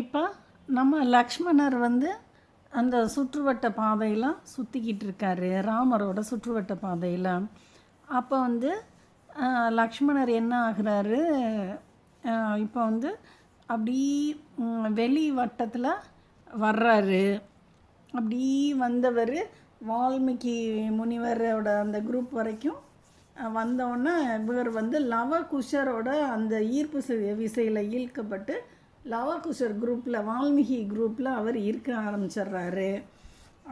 இப்போ நம்ம லக்ஷ்மணர் வந்து அந்த சுற்றுவட்ட பாதையெல்லாம் சுற்றிக்கிட்டு இருக்காரு, ராமரோட சுற்றுவட்ட பாதையில். அப்போ வந்து லக்ஷ்மணர் என்ன ஆகுறாரு, இப்போ வந்து அப்படி வெளி வட்டத்தில் வர்றாரு. அப்படி வந்தவர் வால்மீகி முனிவரோட அந்த குரூப் வரைக்கும் வந்தோடனே இவர் வந்து லவகுஷரோட அந்த ஈர்ப்பு விசையில் ஈர்க்கப்பட்டு லவகுஷர் குரூப்பில், வால்மீகி குரூப்பில் அவர் இருக்க ஆரம்பிச்சிட்றாரு.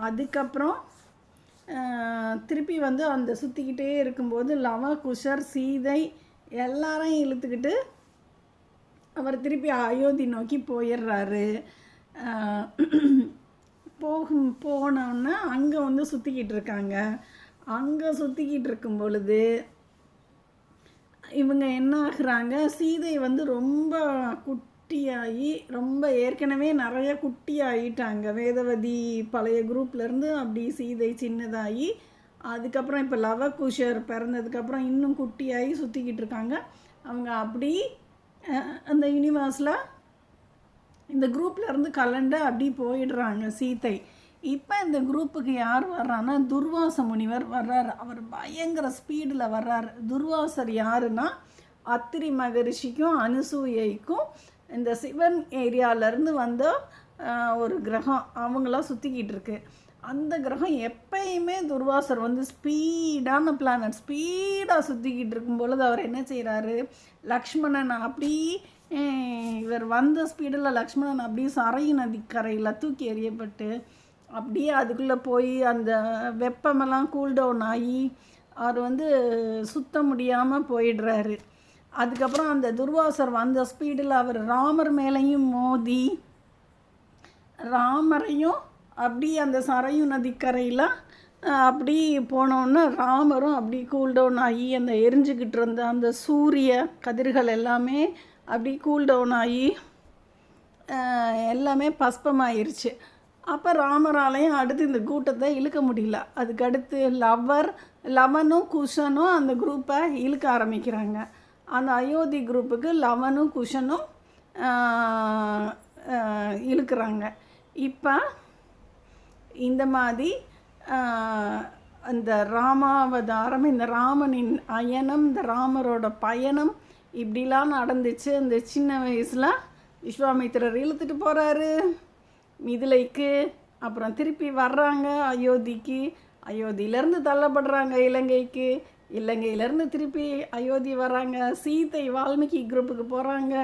அதுக்கப்புறம் திருப்பி வந்து அந்த சுற்றிக்கிட்டே இருக்கும்போது லவகுஷர், சீதை எல்லாரையும் இழுத்துக்கிட்டு அவர் திருப்பி அயோத்தி நோக்கி போயிடுறாரு. போனோன்னா அங்கே வந்து சுற்றிக்கிட்டு இருக்காங்க. அங்கே சுற்றிக்கிட்டு இருக்கும் பொழுது இவங்க என்ன ஆகுறாங்க, சீதை வந்து ரொம்ப குட்டியாகி, ரொம்ப ஏற்கனவே நிறைய குட்டியாகிட்டாங்க. வேதவதி பழைய குரூப்லேருந்து அப்படி சீதை சின்னதாகி, அதுக்கப்புறம் இப்போ லவகுஷர் பிறந்ததுக்கப்புறம் இன்னும் குட்டியாகி சுற்றிக்கிட்டு இருக்காங்க. அவங்க அப்படி அந்த யூனிவர்ஸில் இந்த குரூப்லேருந்து கலண்டு அப்படி போயிடுறாங்க சீதை. இப்போ இந்த குரூப்புக்கு யார் வர்றான்னா துர்வாச முனிவர் வர்றார். அவர் பயங்கர ஸ்பீடில் வர்றார். துர்வாசர் யாருன்னா அத்திரி மகரிஷிக்கும் அனுசூயைக்கும் இந்த சிவன் ஏரியாவிலேருந்து வந்த ஒரு கிரகம் அவங்களாம் சுற்றிக்கிட்டு இருக்கு. அந்த கிரகம் எப்பயுமே துர்வாசர் வந்து ஸ்பீடான பிளானட் ஸ்பீடாக சுற்றிக்கிட்டு இருக்கும் பொழுது அவர் என்ன செய்கிறாரு, லக்ஷ்மணன் அப்படி இவர் வந்த ஸ்பீடில் லக்ஷ்மணன் அப்படியே சரை நதிக்கரையில் தூக்கி எறியப்பட்டு அப்படியே அதுக்குள்ளே போய் அந்த வெப்பமெல்லாம் கூல்டவுன் ஆகி அவர் வந்து சுத்த முடியாமல் போயிடுறாரு. அதுக்கப்புறம் அந்த துர்வாசர் வந்த ஸ்பீடில் அவர் ராமர் மேலேயும் மோதி ராமரையும் அப்படி அந்த சரையு நதிக்கரையில் அப்படி போனோன்னா ராமரும் அப்படி கூல்டவுன் ஆகி அந்த எரிஞ்சுக்கிட்டு இருந்த அந்த சூரிய கதிர்கள் எல்லாமே அப்படி கூல்டவுன் ஆகி எல்லாமே பஸ்பமாயிருச்சு. அப்போ ராமராலையும் அடுத்து இந்த கூட்டத்தை இழுக்க முடியல. அதுக்கடுத்து லவனும் குஷனும் அந்த குரூப்பை இழுக்க ஆரம்பிக்கிறாங்க. அந்த அயோத்தி குரூப்புக்கு லவனும் குஷனும் இழுக்கிறாங்க. இப்போ இந்த மாதிரி அந்த ராமாவதாரம், இந்த ராமனின் அயனம், இந்த ராமரோட பயணம் இப்படிலாம் நடந்துச்சு. இந்த சின்ன வயசில் விஸ்வாமித்திரர் இழுத்துட்டு போகிறாரு மிதிலைக்கு. அப்புறம் திருப்பி வர்றாங்க அயோத்திக்கு. அயோத்தியிலேருந்து தள்ளப்படுறாங்க இலங்கைக்கு. இலங்கையிலேருந்து திருப்பி அயோத்தி வர்றாங்க. சீதை வால்மீகி குரூப்புக்கு போகிறாங்க.